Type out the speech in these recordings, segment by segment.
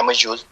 MOUs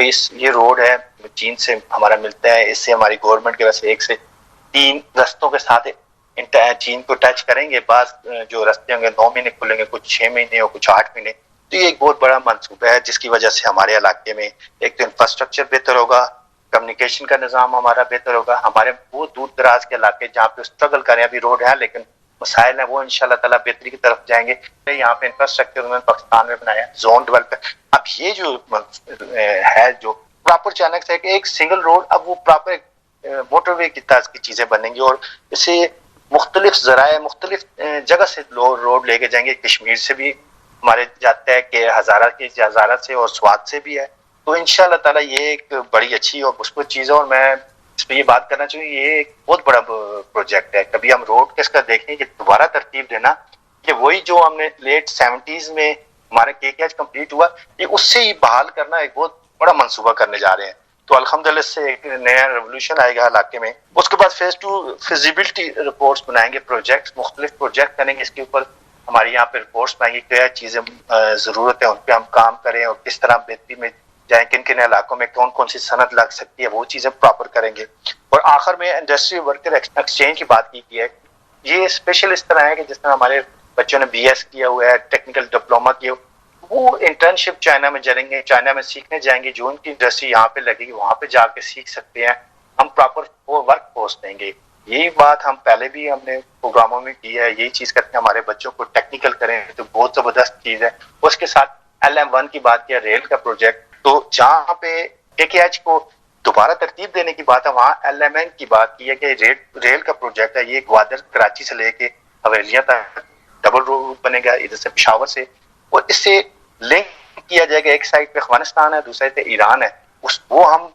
یہ road ہے چین سے ہمارا ملتا ہے, اس سے ہماری گورنمنٹ کی وجہ سے 1 سے 3 رستوں کے ساتھ چین کو ٹچ کریں گے. بعض جو رستے ہوں گے 9 مہینے کھلیں گے, کچھ 6 مہینے اور کچھ 8 مہینے. تو یہ ایک بہت بڑا منصوبہ ہے جس کی وجہ سے ہمارے علاقے میں ایک تو انفراسٹرکچر بہتر ہوگا, کمیونیکیشن کا نظام ہمارا بہتر ہوگا. ہمارے وہ دور دراز کے علاقے جہاں پہ اسٹرگل کریں, ابھی روڈ ہے لیکن مسائل ہیں, وہ انشاءاللہ تعالیٰ بہتری کی طرف جائیں گے. یہاں پہ انفراسٹرکچر انہوں نے پاکستان میں بنایا, زون ڈیولپ. اب یہ جو ہے جو پراپر چائنا سے ایک سنگل روڈ, اب وہ پراپر موٹر وے کی طرح کی چیزیں بنیں گی اور اسے مختلف ذرائع مختلف جگہ سے روڈ لے کے جائیں گے. کشمیر سے بھی ہمارے جاتا ہے کہ ہزارہ سے اور سوات سے بھی ہے. تو انشاءاللہ تعالیٰ یہ ایک بڑی اچھی اور مثبت چیز ہے, اور میں اس پہ یہ بات کرنا چاہوں یہ ایک بہت بڑا پروجیکٹ ہے. کبھی ہم روڈ کس کا دیکھیں کہ دوبارہ ترتیب دینا کہ وہی جو ہم نے لیٹ 70s میں ہمارا KKH کمپلیٹ ہوا, یہ اس سے ہی بحال کرنا ایک بہت بڑا منصوبہ کرنے جا رہے ہیں. تو الحمدللہ اس سے ایک نیا ریولوشن آئے گا علاقے میں. اس کے بعد فیز 2 فیزیبلٹی رپورٹس بنائیں گے, مختلف پروجیکٹ کریں گے, اس کے اوپر ہماری یہاں پہ رپورٹس بنائیں گے کیا چیزیں ضرورت ہے ان پہ ہم کام کریں اور کس طرح بہتری میں جائیں, کن کن علاقوں میں کون کون سی صنعت لگ سکتی ہے, وہ چیزیں پراپر کریں گے. اور آخر میں انڈسٹری ورکر ایکسچینج کی بات کی ہے. یہ اسپیشل اس طرح ہے کہ جس طرح ہمارے بچوں نے BS کیا ہوا ہے, ٹیکنیکل ڈپلوما کیا, وہ انٹرنشپ چائنا میں جائیں گے, چائنا میں سیکھنے جائیں گے. جو ان کی انڈسٹری یہاں پہ لگے گی وہاں پہ جا کے سیکھ سکتے ہیں. ہم پراپر ورک فورس دیں گے. یہی بات ہم پہلے بھی ہم نے پروگراموں میں کی ہے, یہی چیز کرتے ہیں ہمارے بچوں کو ٹیکنیکل کریں تو بہت زبردست چیز ہے. اس کے ساتھ LM1 کی بات کیا, ریل کا پروجیکٹ. تو جہاں پہ KKH کو دوبارہ ترتیب دینے کی بات ہے وہاں LMN کی بات کی ہے کہ ریل کا پروجیکٹ ہے. یہ گوادر کراچی سے لے کے حویلیاں تک ڈبل روڈ بنے گا ادھر سے پشاور سے, اور اس سے لنک کیا جائے گا. ایک سائڈ پہ افغانستان ہے, دوسرے پہ ایران ہے. وہ ہم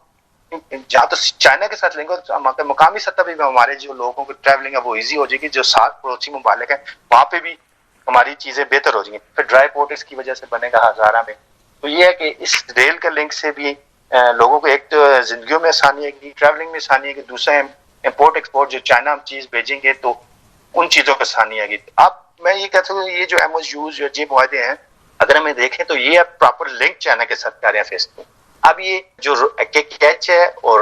جہاں تو چائنا کے ساتھ لیں گے تو مقامی سطح پہ بھی ہمارے جو لوگوں کو ٹریولنگ ہے وہ ایزی ہو جائے گی. جو 7 پڑوسی ممالک ہیں وہاں پہ بھی ہماری چیزیں بہتر ہو جائیں گی. پھر ڈرائی پورٹ اس کی وجہ سے بنے گا ہزارہ میں. تو یہ ہے کہ اس ریل کے لنک سے بھی لوگوں کو ایک تو زندگیوں میں آسانی ہے گی, ٹریولنگ میں آسانی ہے گی, دوسرا امپورٹ ایکسپورٹ جو چائنا ہم چیز بھیجیں گے تو ان چیزوں کو آسانی ہے گی. اب میں یہ کہتا ہوں یہ جو MOUs جو یہ معاہدے ہیں اگر ہمیں دیکھیں تو یہ پراپر لنک چائنا کے ساتھ کر رہے ہیں فیس 2. اب یہ جو KKH ہے اور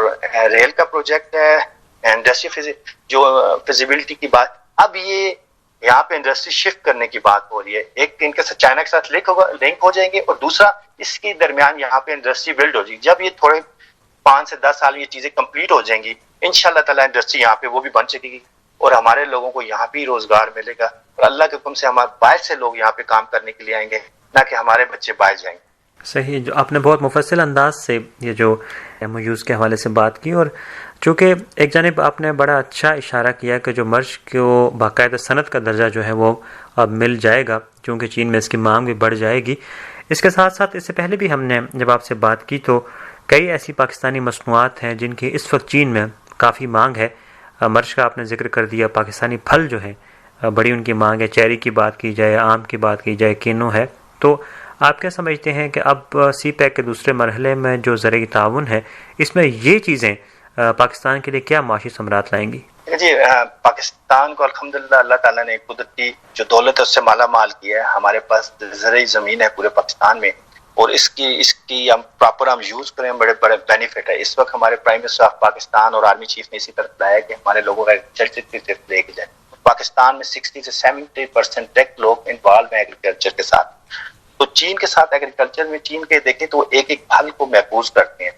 ریل کا پروجیکٹ ہے, انڈسٹری جو فیزیبلٹی کی بات, اب یہ یہاں پہ انڈسٹری شفٹ کرنے کی بات ہو رہی ہے. ایک ان کے ساتھ چائنا کے ساتھ لنک ہو جائیں گے, اور دوسرا اس کے درمیان یہاں پہ انڈسٹری بلڈ ہو جائے گی. جب یہ تھوڑے 5 سے 10 سال یہ چیزیں کمپلیٹ ہو جائیں گی انشاءاللہ تعالیٰ انڈسٹری یہاں پہ وہ بھی بن سکے گی, اور ہمارے لوگوں کو یہاں بھی روزگار ملے گا. اور اللہ کے حکم سے ہمارے باہر سے لوگ یہاں پہ کام کرنے کے لیے آئیں گے, نہ کہ ہمارے بچے باہر جائیں گے. صحیح, جو آپ نے بہت مفصل انداز سے یہ جو MOUs کے حوالے سے بات کی, اور چونکہ ایک جانب آپ نے بڑا اچھا اشارہ کیا کہ جو مرچ کو باقاعدہ صنعت کا درجہ جو ہے وہ اب مل جائے گا چونکہ چین میں اس کی مانگ بھی بڑھ جائے گی. اس کے ساتھ ساتھ اس سے پہلے بھی ہم نے جب آپ سے بات کی تو کئی ایسی پاکستانی مصنوعات ہیں جن کی اس وقت چین میں کافی مانگ ہے. مرچ کا آپ نے ذکر کر دیا, پاکستانی پھل جو ہیں بڑی ان کی مانگ ہے. چیری کی بات کی جائے, آم کی بات کی جائے, کینو ہے. تو آپ کیا سمجھتے ہیں کہ اب CPEC کے دوسرے مرحلے میں جو زرعی تعاون ہے اس میں یہ چیزیں پاکستان کے لیے کیا معاشی ثمرات لائیں گی؟ جی, پاکستان کو الحمدللہ اللہ تعالیٰ نے قدرتی جو دولت ہے اس سے مالا مال کیا ہے. ہمارے پاس زرعی زمین ہے پورے پاکستان میں, اور اس کی ہم پراپر ہم یوز کریں بڑے بڑے بینیفٹ ہے. اس وقت ہمارے پرائم منسٹر آف پاکستان اور آرمی چیف نے اسی طرف لایا کہ ہمارے لوگوں کا ایگریکلچر کی طرف لے کے جائیں. پاکستان میں 60 سے 70% ٹیک لوگ انوالو ہیں ایگریکلچر کے ساتھ. تو چین کے ساتھ ایگریکلچر میں چین کے دیکھیں تو ایک ایک پھل کو محفوظ کرتے ہیں.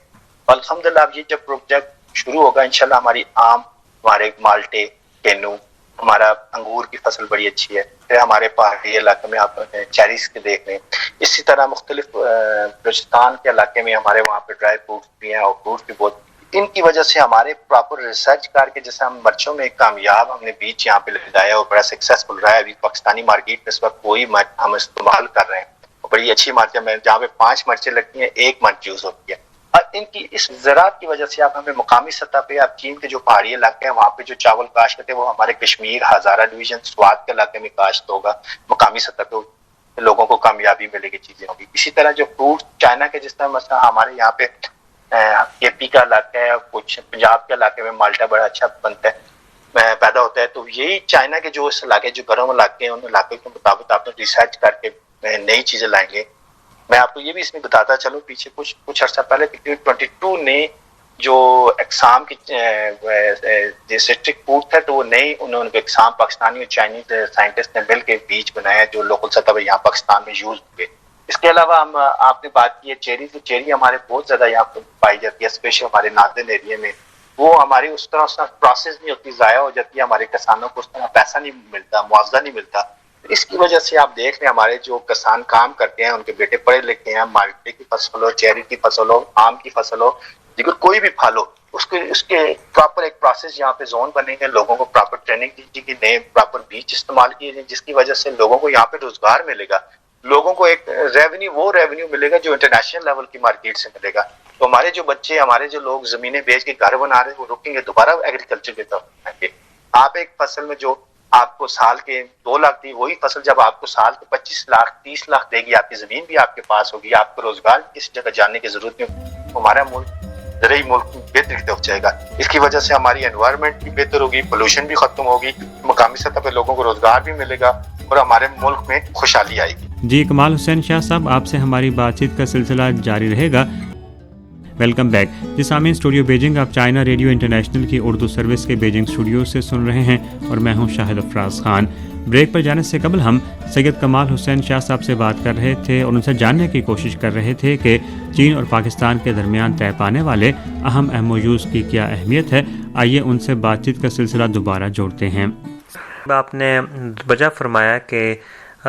الحمدللہ اب یہ جب پروجیکٹ شروع ہوگا انشاءاللہ ہماری آم, ہمارے مالٹے, کینو, ہمارا انگور کی فصل بڑی اچھی ہے. پھر ہمارے پہاڑی علاقے میں آپ چیریز کے دیکھ لیں. اسی طرح مختلف بلوچستان کے علاقے میں ہمارے وہاں پہ ڈرائی فروٹ بھی ہیں اور فروٹ بھی بہت. ان کی وجہ سے ہمارے پراپر ریسرچ کر کے جیسے ہم مرچوں میں کامیاب ہم نے بیج یہاں پہ لگایا اور بڑا سکسیسفل رہا ہے. ابھی پاکستانی مارکیٹ میں اس وقت وہی ہم استعمال کر رہے ہیں, بڑی اچھی مرچیں میں جہاں پہ 5 مرچیں لگتی ہیں 1 مرچ یوز ہوتی ہے. اور ان کی اس زراعت کی وجہ سے آپ ہمیں مقامی سطح پہ, آپ چین کے جو پہاڑی علاقے ہیں وہاں پہ جو چاول کاشت کرتے ہیں وہ ہمارے کشمیر, ہزارہ ڈویژن, سوات کے علاقے میں کاشت ہوگا. مقامی سطح پہ لوگوں کو کامیابی ملے گی, چیزیں ہوگی. اسی طرح جو فروٹ چائنا کے جس طرح مثلا ہمارے یہاں پہ KP کا علاقہ ہے, کچھ پنجاب کے علاقے میں مالٹا بڑا اچھا بنتا ہے, پیدا ہوتا ہے. تو یہی چائنا کے جو اس علاقے جو گرم علاقے ہیں ان علاقے کے مطابق آپ ریسرچ کر کے نئی چیزیں لائیں گے. میں آپ کو یہ بھی اس میں بتاتا چلوں پیچھے کچھ عرصہ پہلے 22 نے جو ایگزام کی اسٹرکٹ پروف تھا تو وہ نئی انہوں نے ایگزام پاکستانی اور چائنیز سائنٹسٹ نے مل کے بیچ بنایا جو لوکل سطح پہ یہاں پاکستان میں یوز ہوئے. اس کے علاوہ ہم آپ نے بات کی ہے چیری، تو چیری ہمارے بہت زیادہ یہاں پہ پائی جاتی ہے اسپیشل ہمارے ناردرن ایریا میں. وہ ہماری اس طرح پروسیس نہیں ہوتی، ضائع ہو جاتی ہے، ہمارے کسانوں کو اس طرح پیسہ نہیں ملتا، معاوضہ نہیں ملتا. اس کی وجہ سے آپ دیکھ رہے ہیں ہمارے جو کسان کام کرتے ہیں ان کے بیٹے پڑھے لکھے ہیں، مالٹے کی فصل ہو، چیری کی فصل ہو، آم کی فصل ہو، دیگر کوئی بھی پھل ہو، اس کے پراپر ایک پروسیس یہاں پہ زون بنے گے، لوگوں کو پراپر ٹریننگ دی گی، نئے پراپر بیج استعمال کیے جائیں، جس کی وجہ سے لوگوں کو یہاں پہ روزگار ملے گا، لوگوں کو ایک ریونیو ملے گا جو انٹرنیشنل لیول کی مارکیٹ سے ملے گا. تو ہمارے جو بچے، ہمارے جو لوگ زمینیں بیچ کے گھر بنا رہے ہیں وہ رکیں گے، دوبارہ ایگریکلچر کی طرف آئیں گے. آپ ایک فصل میں جو آپ کو سال کے 2 لاکھ دی، وہی فصل جب آپ کو سال کے 25 لاکھ 30 لاکھ دے گی، آپ کی زمین بھی آپ کے پاس ہوگی، آپ کو روزگار کسی جگہ جانے کی ضرورت نہیں، ہمارا ملک زرعی ملک بہتری کی طرف جائے گا. اس کی وجہ سے ہماری انوائرمنٹ بھی بہتر ہوگی، پولوشن بھی ختم ہوگی، مقامی سطح پہ لوگوں کو روزگار بھی ملے گا اور ہمارے ملک میں خوشحالی آئے گی. جی کمال حسین شاہ صاحب، آپ سے ہماری بات چیت کا سلسلہ جاری رہے گا. Welcome back. جی سامعین، اسٹوڈیو بیجنگ آپ چائنا ریڈیو انٹرنیشنل کی اردو سروس کے بیجنگ اسٹوڈیو سے سن رہے ہیں اور میں ہوں شاہد افراز خان. بریک پر جانے سے قبل ہم سید کمال حسین شاہ صاحب سے بات کر رہے تھے اور ان سے جاننے کی کوشش کر رہے تھے کہ چین اور پاکستان کے درمیان طے پانے والے اہم MOUs کی کیا اہمیت ہے. آئیے ان سے بات چیت کا سلسلہ دوبارہ جوڑتے ہیں. آپ نے وجہ فرمایا کہ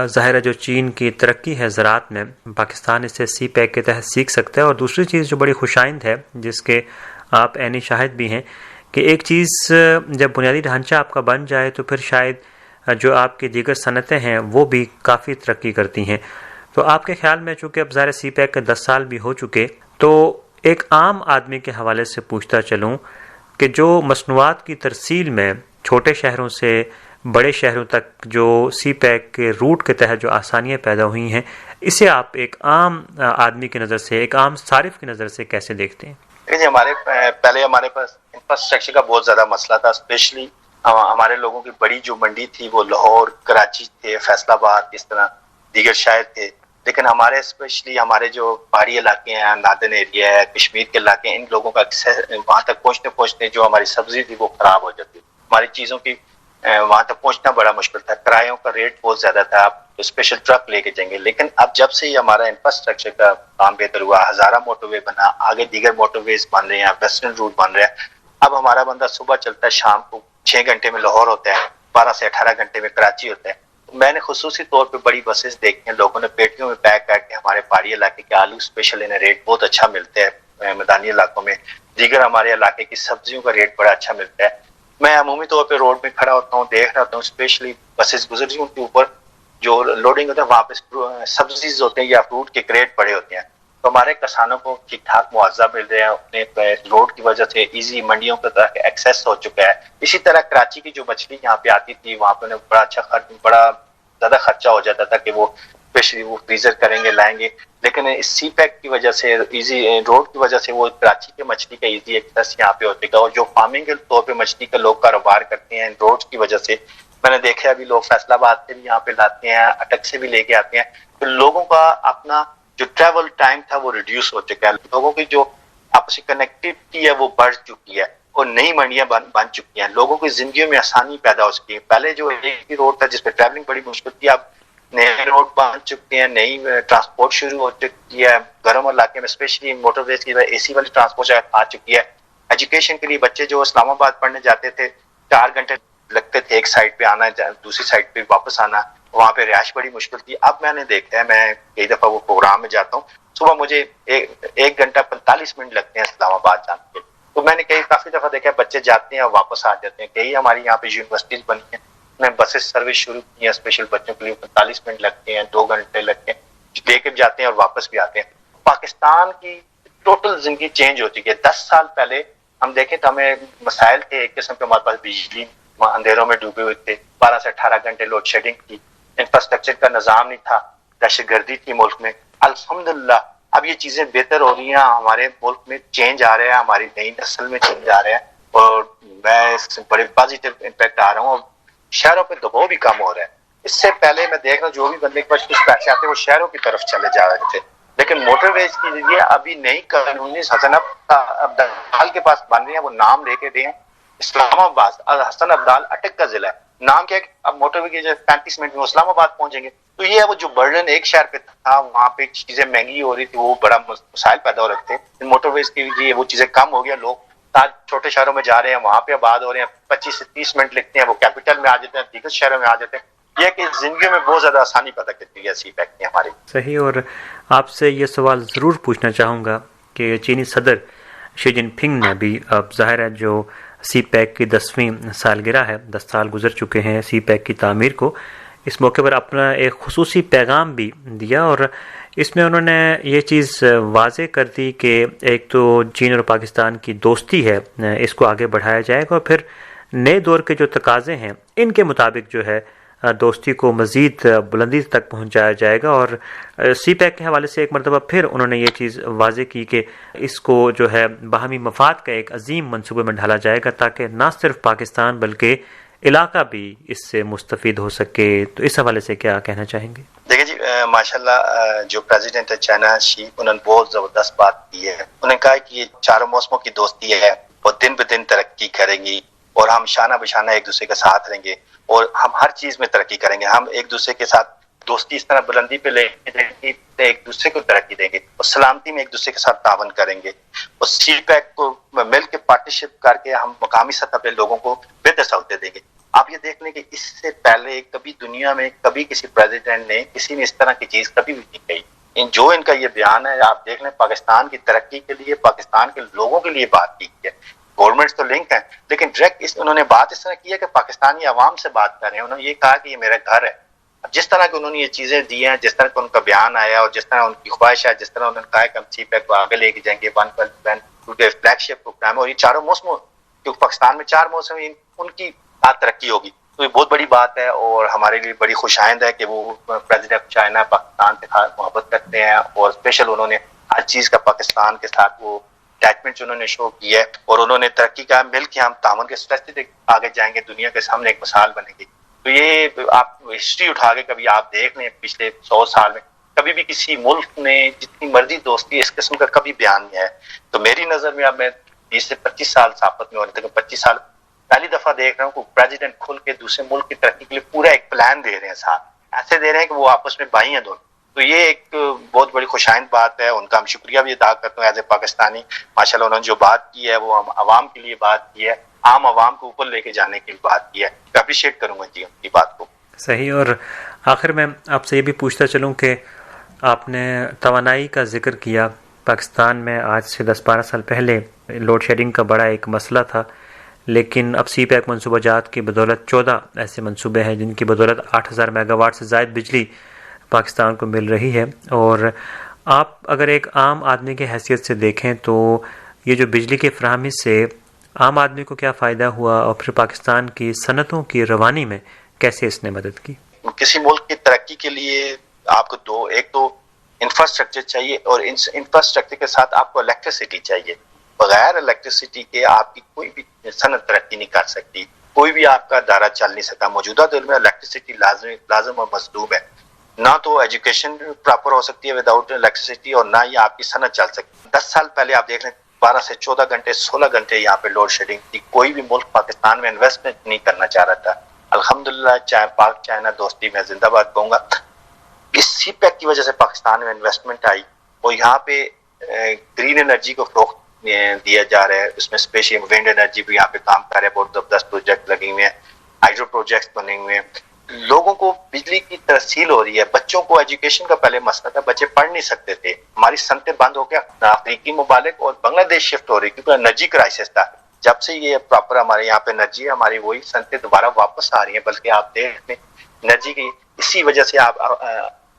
ظاہر ہے جو چین کی ترقی ہے زراعت میں، پاکستان اس سے سی پیک کے تحت سیکھ سکتا ہے. اور دوسری چیز جو بڑی خوش آئند ہے، جس کے آپ عینی شاہد بھی ہیں، کہ ایک چیز جب بنیادی ڈھانچہ آپ کا بن جائے تو پھر شاید جو آپ کی دیگر صنعتیں ہیں وہ بھی کافی ترقی کرتی ہیں. تو آپ کے خیال میں، چونکہ اب ظاہر سی پیک کے 10 سال بھی ہو چکے، تو ایک عام آدمی کے حوالے سے پوچھتا چلوں کہ جو مصنوعات کی ترسیل میں چھوٹے شہروں سے بڑے شہروں تک جو سی پیک کے روٹ کے تحت جو آسانیاں پیدا ہوئی ہیں، اسے آپ ایک عام آدمی کی نظر سے، ایک عام صارف کی نظر سے کیسے دیکھتے ہیں؟ پہلے ہمارے پاس انفراسٹرکچر کا بہت زیادہ مسئلہ تھا. اسپیشلی ہمارے لوگوں کی بڑی جو منڈی تھی وہ لاہور، کراچی تھے، فیصل آباد، اس طرح دیگر شہر تھے. لیکن ہمارے اسپیشلی ہمارے جو پہاڑی علاقے ہیں، ناردرن ایریا ہے، کشمیر کے علاقے ہیں، ان لوگوں کا وہاں تک پہنچتے جو ہماری سبزی تھی وہ خراب ہو جاتی. ہماری چیزوں کی وہاں تک پہنچنا بڑا مشکل تھا. کرایوں کا ریٹ بہت زیادہ تھا، آپ اسپیشل ٹرک لے کے جائیں گے. لیکن اب جب سے یہ ہمارا انفراسٹرکچر کا کام بہتر ہوا، ہزارہ موٹر وے بنا، آگے دیگر موٹر ویز بن رہے ہیں، ویسٹرن روٹ بن رہے ہیں، اب ہمارا بندہ صبح چلتا ہے، شام کو 6 گھنٹے میں لاہور ہوتا ہے، 12 سے 18 گھنٹے میں کراچی ہوتا ہے. میں نے خصوصی طور پہ بڑی بسز دیکھی ہیں، لوگوں نے پیٹیوں میں پیک کر کے ہمارے پہاڑی علاقے کے آلو اسپیشل انہیں ریٹ بہت اچھا ملتا ہے، میدانی علاقوں میں دیگر ہمارے علاقے کی سبزیوں کا ریٹ بڑا اچھا ملتا ہے. میں عمومی طور پہ روڈ میں کھڑا ہوتا ہوں، دیکھ رہا ہوں اسپیشلی بسز گزر رہی ہوں کے اوپر جو لوڈنگ ہوتا ہے وہاں پہ سبزیز ہوتے ہیں یا فروٹ کے کریٹ پڑے ہوتے ہیں. تو ہمارے کسانوں کو ٹھیک ٹھاک معاوضہ مل رہے ہیں، اپنے روڈ کی وجہ سے ایزی منڈیوں کا ایکسیس ہو چکا ہے. اسی طرح کراچی کی جو مچھلی یہاں پہ آتی تھی وہاں پہ بڑا زیادہ خرچہ ہو جاتا تھا کہ وہ اسپیشلی وہ فریزر کریں گے، لائیں گے. لیکن اس سی پیک کی وجہ سے، ایزی روڈ کی وجہ سے، وہ کراچی کے مچھلی کا ایزی ایکسیس یہاں پہ ہو چکا. اور جو فارمنگ کے طور پہ مچھلی کا لوگ کاروبار کرتے ہیں روڈ کی وجہ سے، میں نے دیکھا ابھی لوگ فیصل آباد سے بھی یہاں پہ لاتے ہیں، اٹک سے بھی لے کے آتے ہیں. تو لوگوں کا اپنا جو ٹریول ٹائم تھا وہ ریڈیوس ہو چکا ہے. لوگوں کی جو آپسی کنیکٹیوٹی ہے وہ بڑھ چکی ہے اور نئی منڈیاں بن چکی ہیں. لوگوں کی زندگیوں میں آسانی پیدا ہو چکی ہے. پہلے جو ایک ہی روڈ تھا جس پہ ٹریولنگ بڑی مشکل تھی، اب نئے روڈ بن چکے ہیں، نئی ٹرانسپورٹ شروع ہو چکی ہے. گرم علاقے میں اسپیشلی موٹر ویز کی AC والی ٹرانسپورٹ آ چکی ہے. ایجوکیشن کے لیے بچے جو اسلام آباد پڑھنے جاتے تھے 4 گھنٹے لگتے تھے ایک سائڈ پہ آنا، دوسری سائڈ پہ واپس آنا، وہاں پہ رہائش بڑی مشکل تھی. اب میں نے دیکھا ہے، میں کئی دفعہ وہ پروگرام میں جاتا ہوں، صبح مجھے 1 گھنٹہ 45 منٹ لگتے ہیں اسلام آباد جانے کے. تو میں نے کافی دفعہ دیکھا ہے بچے جاتے ہیں اور واپس آ جاتے ہیں. کئی ہماری یہاں پہ یونیورسٹیز بنی ہیں، میں بسیں سروس شروع کی ہیں اسپیشل بچوں کے لیے. 45 منٹ لگتے ہیں، 2 گھنٹے لگتے ہیں، لے کے جاتے ہیں اور واپس بھی آتے ہیں. پاکستان کی ٹوٹل زندگی چینج ہو چکی ہے. 10 سال پہلے ہم دیکھیں تو ہمیں مسائل تھے، ایک قسم کے ہمارے پاس بجلی اندھیروں میں ڈوبے ہوئے تھے، 12 سے 18 گھنٹے لوڈ شیڈنگ تھی، انفراسٹرکچر کا نظام نہیں تھا، دہشت گردی تھی ملک میں. الحمدللہ اب یہ چیزیں بہتر ہو رہی ہیں، ہمارے ملک میں چینج آ رہا ہے، ہماری نئی نسل میں چینج آ رہا ہے اور میں بڑے پازیٹیو امپیکٹ آ رہا ہوں. اور شہروں پہ دباؤ بھی کم ہو رہا ہے. اس سے پہلے میں دیکھ رہا ہوں جو بھی بندے کے پاس کچھ پیسے آتے ہیں وہ شہروں کی طرف چلے جا رہے تھے. لیکن موٹر ویز کی یہ ابھی نئی قانونی حسن عبدال کے پاس بن رہی ہیں، وہ نام لے کے دیں اسلام آباد، حسن عبدال اٹک کا ضلع ہے، نام کیا ہے، اب موٹر وے کے 35 منٹ میں اسلام آباد پہنچیں گے. تو یہ ہے وہ جو برڈن ایک شہر پہ تھا، وہاں پہ چیزیں مہنگی ہو رہی تھی، وہ بڑا مسائل پیدا ہو رہے تھے. موٹر ویز کی لیے وہ چیزیں کم ہو گیا، لوگ آج چھوٹے شہروں میں جا رہے ہیں، وہاں پہ آباد ہو رہے ہیں، 25 سے 30 منٹ لگتے ہیں، وہ کیپٹل میں آ جاتے ہیں، دیگر شہروں میں آ جاتے ہیں. یہ کہ زندگی میں بہت زیادہ آسانی پیدا کرتی ہے سی پیک نے ہماری. صحیح. اور آپ سے یہ سوال ضرور پوچھنا چاہوں گا کہ چینی صدر شی جن پنگ نے بھی، اب ظاہر ہے جو سی پیک کی 10ویں سالگرہ ہے، 10 سال گزر چکے ہیں سی پیک کی تعمیر کو، اس موقع پر اپنا ایک خصوصی پیغام بھی دیا، اور اس میں انہوں نے یہ چیز واضح کر دی کہ ایک تو چین اور پاکستان کی دوستی ہے، اس کو آگے بڑھایا جائے گا، اور پھر نئے دور کے جو تقاضے ہیں ان کے مطابق جو ہے دوستی کو مزید بلندی تک پہنچایا جائے گا. اور سی پیک کے حوالے سے ایک مرتبہ پھر انہوں نے یہ چیز واضح کی کہ اس کو جو ہے باہمی مفاد کا ایک عظیم منصوبے میں ڈھالا جائے گا، تاکہ نہ صرف پاکستان بلکہ علاقہ بھی اس سے مستفید ہو سکے. تو اس حوالے سے کیا کہنا چاہیں گے؟ دیکھیں جی، ماشاءاللہ جو پریزیڈنٹ ہے چائنا شی، انہوں نے بہت زبردست بات کی ہے. انہوں نے کہا کہ یہ چاروں موسموں کی دوستی ہے اور دن بہ دن ترقی کرے گی، اور ہم شانہ بشانہ ایک دوسرے کے ساتھ رہیں گے، اور ہم ہر چیز میں ترقی کریں گے. ہم ایک دوسرے کے ساتھ دوستی اس طرح بلندی پہ لے جائیں گے، ایک دوسرے کو ترقی دیں گے، اور سلامتی میں ایک دوسرے کے ساتھ تعاون کریں گے. اور سی پیک کو مل کے پارٹنرشپ کر کے ہم مقامی سطح پہ لوگوں کو بہتر سہولتیں دیں گے. آپ یہ دیکھ لیں کہ اس سے پہلے کبھی دنیا میں کبھی کسی پریزیڈنٹ نے کسی نے اس طرح کی چیز کبھی بھی نہیں کہی. جو ان کا یہ بیان ہے، آپ دیکھ لیں پاکستان کی ترقی کے لیے، پاکستان کے لوگوں کے لیے بات کی ہے. گورنمنٹس تو لنک ہیں، لیکن ڈائریکٹ انہوں نے بات اس طرح کی ہے کہ پاکستانی عوام سے بات کر رہے ہیں. انہوں نے یہ کہا کہ یہ میرا گھر ہے. جس طرح کہ انہوں نے یہ چیزیں دی ہیں، جس طرح کہ ان کا بیان آیا، اور جس طرح ان کی خواہش ہے، جس طرح انہوں نے کہا کہ ہم سی پیک کو آگے لے کے جائیں گے، فلیگ شپ پروگرام، اور یہ چاروں موسموں، کیونکہ پاکستان میں 4 موسم ہیں، ان کی ترقی ہوگی. تو یہ بہت بڑی بات ہے، اور ہمارے لیے بڑی خوش آئند ہے کہ وہ پریزیڈنٹ چائنا پاکستان سے محبت کرتے ہیں، اور اسپیشل انہوں نے ہر چیز کا پاکستان کے ساتھ وہ اٹیچمنٹ انہوں نے شو کی ہے، اور انہوں نے ترقی کا مل کے ہم تعاون کے سلسلے سے آگے جائیں گے، دنیا کے سامنے ایک مثال بنے گی. تو یہ آپ ہسٹری اٹھا کے کبھی آپ دیکھ لیں پچھلے 100 سال میں کبھی بھی کسی ملک نے جتنی مرضی دوستی اس قسم کا کبھی بیان نہیں ہے. تو میری نظر میں اب میں 20 سے 25 سال صحافت میں ہو رہے تھے، 25 سال پہلی دفعہ دیکھ رہا ہوں کہ پریزیڈنٹ کھل کے دوسرے ملک کی ترقی کے لیے پورا ایک پلان دے رہے ہیں، ساتھ ایسے دے رہے ہیں کہ وہ آپس میں بھائی ہیں دونوں. تو یہ ایک بہت بڑی خوشائند بات ہے، ان کا ہم شکریہ بھی ادا کرتا ہوں ایز اے پاکستانی. ماشاءاللہ انہوں نے جو بات کی ہے وہ ہم عوام کے لیے بات کی ہے، عام عوام کو اوپر لے کے جانے کی بات کی ہے. میں اپریشیٹ کروں گا جی ان کی بات کو. صحیح. اور آخر میں آپ سے یہ بھی پوچھتا چلوں کہ آپ نے توانائی کا ذکر کیا. پاکستان میں آج سے 10-12 سال پہلے لوڈ شیڈنگ کا بڑا ایک مسئلہ تھا، لیکن اب سی پیک منصوبہ جات کی بدولت 14 ایسے منصوبے ہیں جن کی بدولت 8000 میگا واٹ سے زائد بجلی پاکستان کو مل رہی ہے. اور آپ اگر ایک عام آدمی کی حیثیت سے دیکھیں تو یہ جو بجلی کی فراہمی سے عام آدمی کو کیا فائدہ ہوا، اور پھر پاکستان کی صنعتوں کی روانی میں کیسے اس نے مدد کی؟ کسی ملک کی ترقی کے لیے آپ کو ایک تو انفراسٹرکچر چاہیے، اور انفراسٹرکچر کے ساتھ آپ کو الیکٹریسٹی چاہیے. بغیر الیکٹریسٹی کے آپ کی کوئی بھی صنعت ترقی نہیں کر سکتی، کوئی بھی آپ کا ادارہ چل نہیں سکتا. موجودہ دور میں الیکٹریسٹی لازم اور مطلوب ہے. نہ تو ایجوکیشن پراپر ہو سکتی ہے وداؤٹ الیکٹریسٹی، اور نہ ہی آپ کی صنعت چل سکتی. 10 سال پہلے آپ دیکھ لیں 12 سے 14 گھنٹے 16 گھنٹے یہاں پہ لوڈ شیڈنگ تھی. کوئی بھی ملک پاکستان میں انویسٹمنٹ نہیں کرنا چاہ رہا تھا. الحمدللہ پاک چائنا دوستی میں زندہ باد کہوں گا. اس سی پیک کی وجہ سے پاکستان میں انویسٹمنٹ آئی، اور یہاں پہ گرین انرجی کو فروغ دیا جا رہا ہے. اس میں اسپیشلی ونڈ انرجی بھی یہاں پہ کام کر رہے ہیں. بہت زبردست پروجیکٹ لگے ہوئے ہیں، ہائیڈرو پروجیکٹس بنے ہوئے ہیں. لوگوں کو بجلی کی ترسیل ہو رہی ہے. بچوں کو ایجوکیشن کا پہلے مسئلہ تھا، بچے پڑھ نہیں سکتے تھے. ہماری صنعتیں بند ہو گیا، افریقی ممالک اور بنگلہ دیش شفٹ ہو رہی کیونکہ انرجی کرائسس تھا. جب سے یہ پراپر ہمارے یہاں پہ انرجی ہے، ہماری وہی صنعتیں دوبارہ واپس آ رہی ہیں. بلکہ آپ دیکھ لیں انرجی کی اسی وجہ سے آپ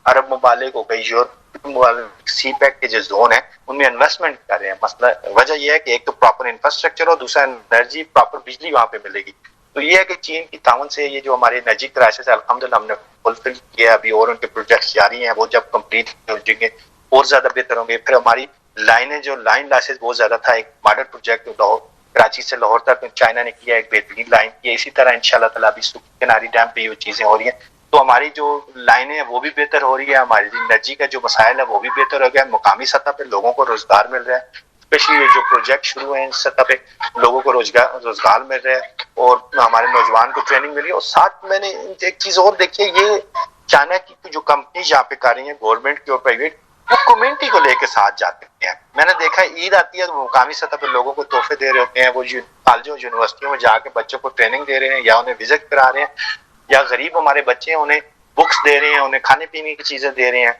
عرب ممالک ہو گئی، یورپ ممالک، سی پیک کے جو زون ہیں ان میں انویسٹمنٹ کر رہے ہیں. مسئلہ وجہ یہ ہے کہ ایک تو پراپر انفراسٹرکچر اور دوسرا انرجی پراپر بجلی وہاں پہ ملے گی. تو یہ ہے کہ چین کی تعاون سے یہ جو ہماری انرجی کرائسس ہے الحمدللہ ہم نے فلفل کیا ابھی، اور ان کے پروجیکٹس جاری ہیں. وہ جب کمپلیٹ ہو جائیں گے اور زیادہ بہتر ہوں گے. پھر ہماری لائنیں جو لائن لاسز بہت زیادہ تھا، ایک ماڈل پروجیکٹ لاہور کراچی سے لاہور تک چائنا نے کیا، ایک بہترین لائن کی. اسی طرح انشاءاللہ تعالی ابھی کناری ڈیم پہ یہ چیزیں ہو رہی ہیں. تو ہماری جو لائنیں ہیں وہ بھی بہتر ہو رہی ہے، ہماری انرجی کا جو مسائل ہے وہ بھی بہتر ہو گیا، مقامی سطح پہ لوگوں کو روزگار مل رہا ہے، اسپیشلی یہ جو پروجیکٹ شروع ہیں اس سطح پہ لوگوں کو روزگار مل رہا ہے اور ہمارے نوجوان کو ٹریننگ مل رہی ہے۔ اور ساتھ میں نے ایک چیز اور دیکھی ہے، یہ چائنا کی جو کمپنی یہاں پہ کر رہی ہیں گورنمنٹ کی اور پرائیویٹ، وہ کمیونٹی کو لے کے ساتھ جاتے ہیں۔ میں نے دیکھا عید آتی ہے تو وہ مقامی سطح پہ لوگوں کو تحفے دے رہے ہوتے ہیں، وہ کالجوں یونیورسٹیوں میں جا کے بچوں کو ٹریننگ دے رہے ہیں یا انہیں وزٹ کرا رہے ہیں، یا غریب ہمارے بچے ہیں انہیں بکس دے رہے ہیں، انہیں کھانے پینے کی چیزیں دے رہے ہیں۔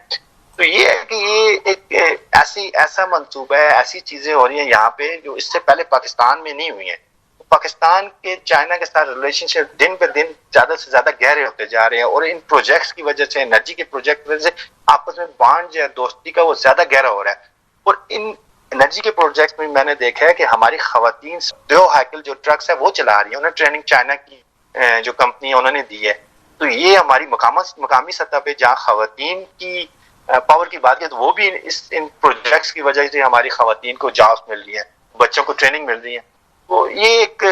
تو یہ ہے کہ یہ ایک ایسا منصوبہ ہے، ایسی چیزیں ہو رہی ہیں یہاں پہ جو اس سے پہلے پاکستان میں نہیں ہوئی ہیں۔ پاکستان کے چائنا کے ساتھ ریلیشن شپ دن پہ دن زیادہ سے زیادہ گہرے ہوتے جا رہے ہیں، اور ان پروجیکٹس کی وجہ سے، انرجی کے پروجیکٹ کی وجہ سے آپس میں بانڈ جو ہے دوستی کا وہ زیادہ گہرا ہو رہا ہے۔ اور ان انرجی کے پروجیکٹس میں میں نے دیکھا ہے کہ ہماری خواتین دو ہائیکل جو ٹرکس ہے وہ چلا رہی ہیں، انہیں ٹریننگ چائنا کی جو کمپنی ہے انہوں نے دی ہے۔ تو یہ ہماری مقامی سطح پہ جہاں خواتین کی پاور کی بات ہے تو وہ بھی ان پروجیکٹس کی وجہ سے ہماری خواتین کو جابس مل رہی ہیں، بچوں کو ٹریننگ مل رہی ہے۔ تو یہ ایک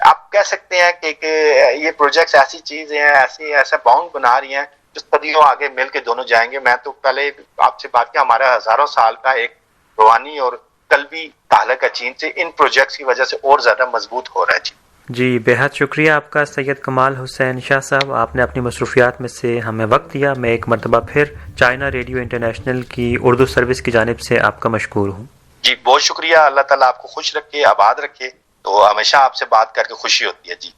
آپ کہہ سکتے ہیں کہ یہ پروجیکٹس ایسی چیزیں ہیں، ایسا باؤنڈ بنا رہی ہیں جو صدیوں آگے مل کے دونوں جائیں گے۔ میں تو پہلے آپ سے بات کیا، ہمارا ہزاروں سال کا ایک روحانی اور قلبی تعلق ہے چین سے، ان پروجیکٹس کی وجہ سے اور زیادہ مضبوط ہو رہا ہے۔ جی بہت شکریہ آپ کا سید کمال حسین شاہ صاحب، آپ نے اپنی مصروفیات میں سے ہمیں وقت دیا۔ میں ایک مرتبہ پھر چائنا ریڈیو انٹرنیشنل کی اردو سروس کی جانب سے آپ کا مشکور ہوں۔ جی بہت شکریہ، اللہ تعالیٰ آپ کو خوش رکھے، آباد رکھے، تو ہمیشہ آپ سے بات کر کے خوشی ہوتی ہے۔ جی